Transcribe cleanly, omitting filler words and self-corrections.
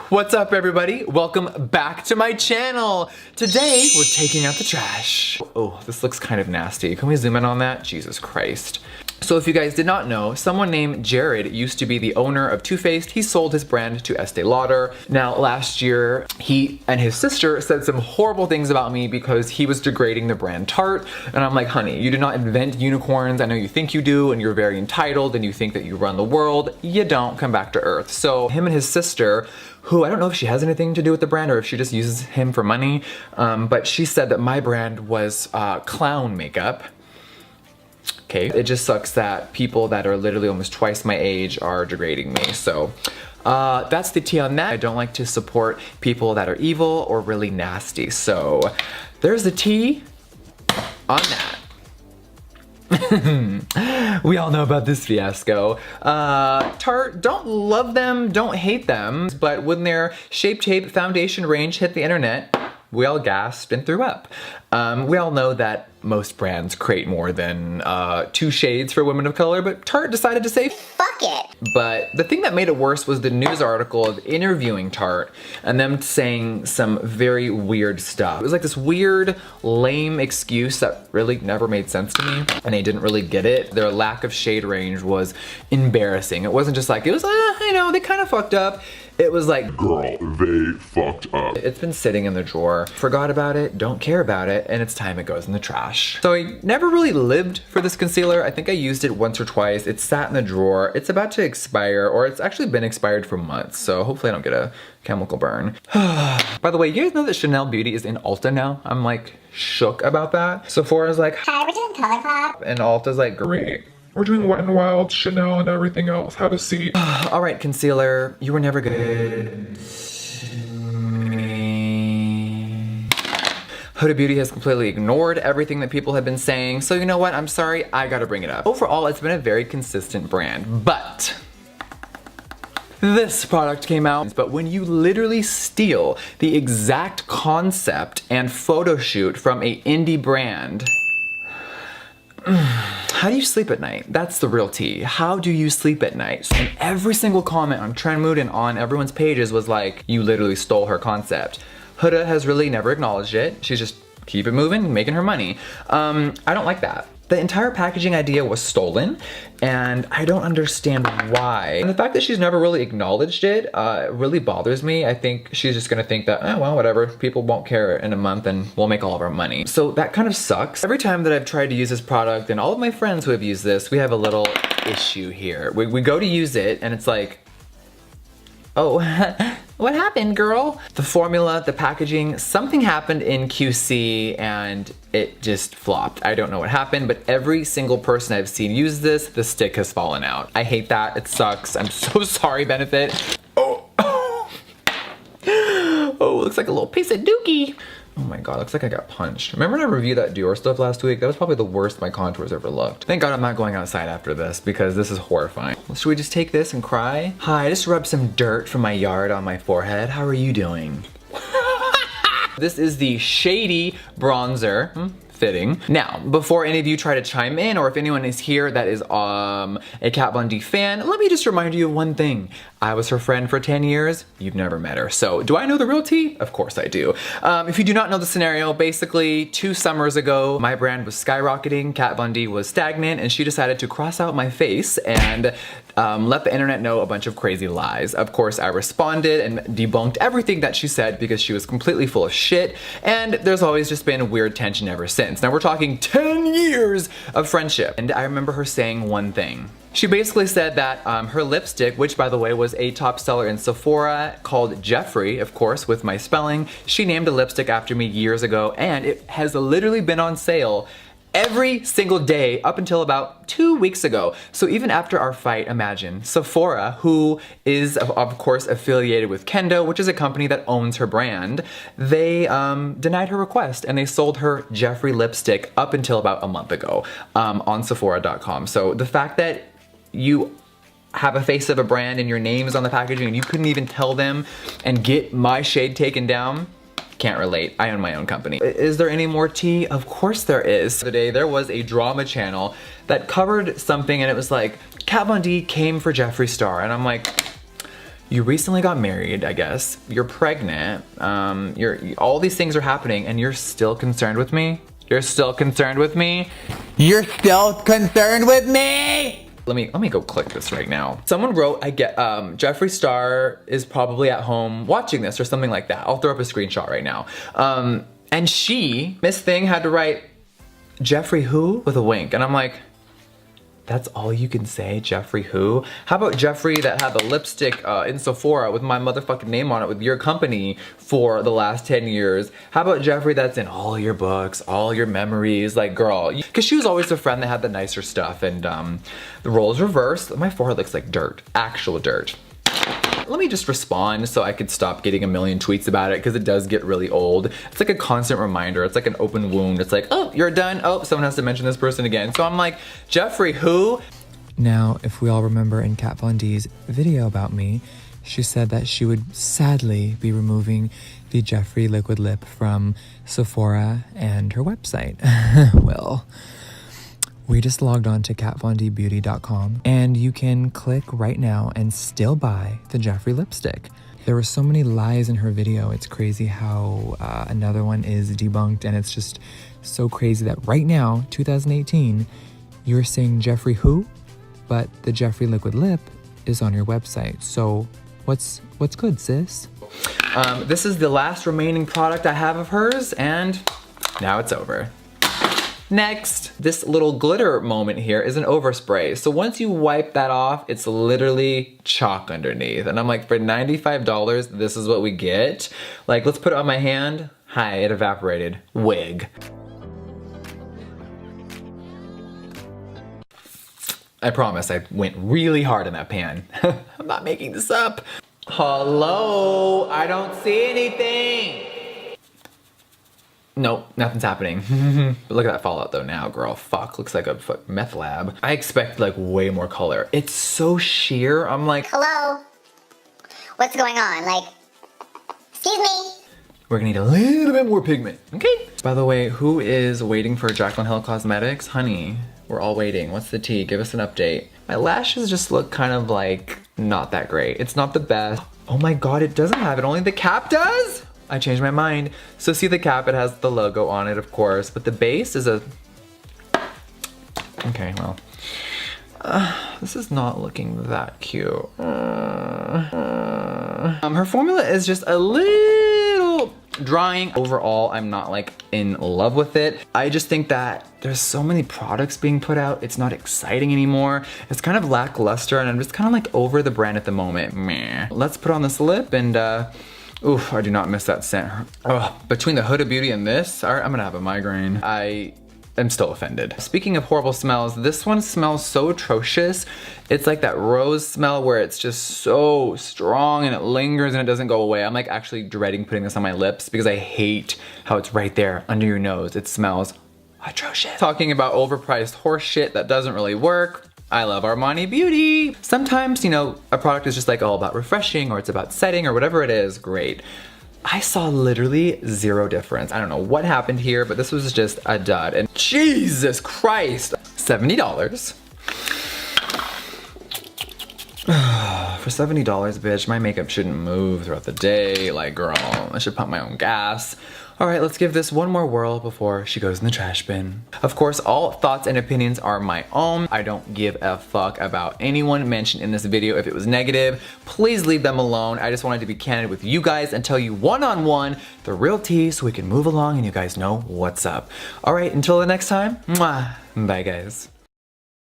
What's up, everybody? Welcome back to my channel. Today, we're taking out the trash. Oh, this looks kind of nasty. Can we zoom in on that? Jesus Christ. So if you guys did not know, someone named Jared used to be the owner of Too Faced. He sold his brand to Estee Lauder. Now, last year, he and his sister said some horrible things about me because he was degrading the brand Tarte. And I'm like, honey, you did not invent unicorns. I know you think you do, and you're very entitled, and you think that you run the world. You don't. Come back to earth. So him and his sister, who I don't know if she has anything to do with the brand or if she just uses him for money, but she said that my brand was clown makeup. Okay, it just sucks that people that are literally almost twice my age are degrading me. So that's the tea on that. I don't like to support people that are evil or really nasty. So there's the tea on that. We all know about this fiasco. Tarte, don't love them, don't hate them, but when their Shape Tape foundation range hit the internet, we all gasped and threw up. We all know that most brands create more than 2 shades for women of color, but Tarte decided to say fuck it. But the thing that made it worse was the news article of interviewing Tarte and them saying some very weird stuff. It was like this weird, lame excuse that really never made sense to me, and they didn't really get it. Their lack of shade range was embarrassing. It wasn't just like, it was, you know, they kind of fucked up. It was like, girl, they fucked up. It's been sitting in the drawer. Forgot about it, don't care about it, and it's time it goes in the trash. So I never really lived for this concealer. I think I used it once or twice. It sat in the drawer. It's about to expire, or it's actually been expired for months, so hopefully I don't get a chemical burn. By the way, you guys know that Chanel Beauty is in Ulta now? I'm like shook about that. Sephora's like, hi, we're doing Color Pop. And Ulta's like, great. We're doing Wet n Wild, Chanel, and everything else. Have a seat. All right, concealer, you were never good to me. Huda Beauty has completely ignored everything that people have been saying, so you know what? I'm sorry, I gotta bring it up. Overall, it's been a very consistent brand, but this product came out. But when you literally steal the exact concept and photo shoot from an indie brand, how do you sleep at night? That's the real tea. How do you sleep at night? And every single comment on Trend Mood and on everyone's pages was like, you literally stole her concept. Huda has really never acknowledged it. She's just keep it moving, making her money. I don't like that. The entire packaging idea was stolen, and I don't understand why. And the fact that she's never really acknowledged it really bothers me. I think she's just gonna think that, oh, well, whatever, people won't care in a month and we'll make all of our money. So that kind of sucks. Every time that I've tried to use this product, and all of my friends who have used this, we have a little issue here. We go to use it, and it's like, oh, what happened, girl? The formula, the packaging, something happened in QC and it just flopped. I don't know what happened, but every single person I've seen use this, the stick has fallen out. I hate that, it sucks. I'm so sorry, Benefit. Oh, oh, looks like a little piece of dookie. Oh my god, looks like I got punched. Remember when I reviewed that Dior stuff last week? That was probably the worst my contours ever looked. Thank god I'm not going outside after this because this is horrifying. Should we just take this and cry? Hi, I just rubbed some dirt from my yard on my forehead. How are you doing? This is the Shady Bronzer. Fitting. Now, before any of you try to chime in, or if anyone is here that is a Kat Von D fan, let me just remind you of one thing. I was her friend for 10 years. You've never met her. So do I know the real tea? Of course I do. If you do not know the scenario, basically 2 summers ago, my brand was skyrocketing, Kat Von D was stagnant, and she decided to cross out my face and let the internet know a bunch of crazy lies. Of course, I responded and debunked everything that she said because she was completely full of shit, and there's always just been weird tension ever since. Now we're talking 10 years of friendship, and I remember her saying one thing. She basically said that her lipstick, which by the way was a top seller in Sephora, called Jeffree, of course, with my spelling, she named a lipstick after me years ago, and it has literally been on sale every single day up until about 2 weeks ago. So even after our fight, imagine Sephora, who is of course affiliated with Kendo, which is a company that owns her brand, they denied her request and they sold her Jeffree lipstick up until about a month ago on Sephora.com. So the fact that you have a face of a brand and your name is on the packaging and you couldn't even tell them and get my shade taken down, can't relate. I own my own company. Is there any more tea? Of course there is. Today there was a drama channel that covered something and it was like, Kat Von D came for Jeffree Star. And I'm like, You recently got married, I guess. You're pregnant. All these things are happening and you're still concerned with me? You're still concerned with me? You're still concerned with me? Let me go click this right now. Someone wrote, Jeffree Star is probably at home watching this or something like that. I'll throw up a screenshot right now. And Miss Thing had to write, Jeffree who? With a wink. And I'm like, that's all you can say, Jeffree who? How about Jeffree that had the lipstick in Sephora with my motherfucking name on it with your company for the last 10 years? How about Jeffree that's in all your books, all your memories? Like, girl, because she was always the friend that had the nicer stuff, and the roles reversed. My forehead looks like dirt, actual dirt. Let me just respond so I could stop getting a million tweets about it, because it does get really old. It's like a constant reminder. It's like an open wound. It's like, oh, you're done. Oh, someone has to mention this person again. So I'm like, Jeffree who? Now, if we all remember in Kat Von D's video about me, she said that she would sadly be removing the Jeffree liquid lip from Sephora and her website. Well, we just logged on to katvondbeauty.com and you can click right now and still buy the Jeffree lipstick. There were so many lies in her video. It's crazy how another one is debunked, and it's just so crazy that right now, 2018, you're saying Jeffree who, but the Jeffree liquid lip is on your website. So what's good, sis? This is the last remaining product I have of hers, and now it's over. Next, this little glitter moment here is an overspray. So once you wipe that off, it's literally chalk underneath. And I'm like, for $95, this is what we get? Like, let's put it on my hand. Hi, it evaporated. Wig. I promise I went really hard in that pan. I'm not making this up. Hello, I don't see anything. Nope, nothing's happening. But look at that fallout though now, girl. Fuck, looks like a meth lab. I expect like way more color. It's so sheer, I'm like, hello? What's going on? Like, excuse me? we're gonna need a little bit more pigment, okay? By the way, who is waiting for Jaclyn Hill Cosmetics? Honey, we're all waiting. What's the tea? Give us an update. My lashes just look kind of like not that great. It's not the best. Oh my God, it doesn't have it. Only the cap does? I changed my mind. So see the cap, it has the logo on it, of course, but the base is a... Okay, well. This is not looking that cute. Her formula is just a little drying. Overall, I'm not like in love with it. I just think that there's so many products being put out, it's not exciting anymore. It's kind of lackluster, and I'm just kind of like over the brand at the moment. Meh. Let's put on this lip and oof, I do not miss that scent. Oh, between the Huda Beauty and this, I'm gonna have a migraine. I am still offended. Speaking of horrible smells, this one smells so atrocious. It's like that rose smell where it's just so strong and it lingers and it doesn't go away. I'm like actually dreading putting this on my lips because I hate how it's right there under your nose. It smells atrocious. Talking about overpriced horse shit that doesn't really work. I love Armani Beauty. Sometimes, you know, a product is just like all about refreshing or it's about setting or whatever it is, great. I saw literally zero difference. I don't know what happened here, but this was just a dud. And Jesus Christ, $70. For $70, bitch, my makeup shouldn't move throughout the day. Like, girl, I should pump my own gas. All right, let's give this one more whirl before she goes in the trash bin. Of course, all thoughts and opinions are my own. I don't give a fuck about anyone mentioned in this video. If it was negative, please leave them alone. I just wanted to be candid with you guys and tell you one-on-one the real tea so we can move along and you guys know what's up. All right, until the next time, mwah, bye guys.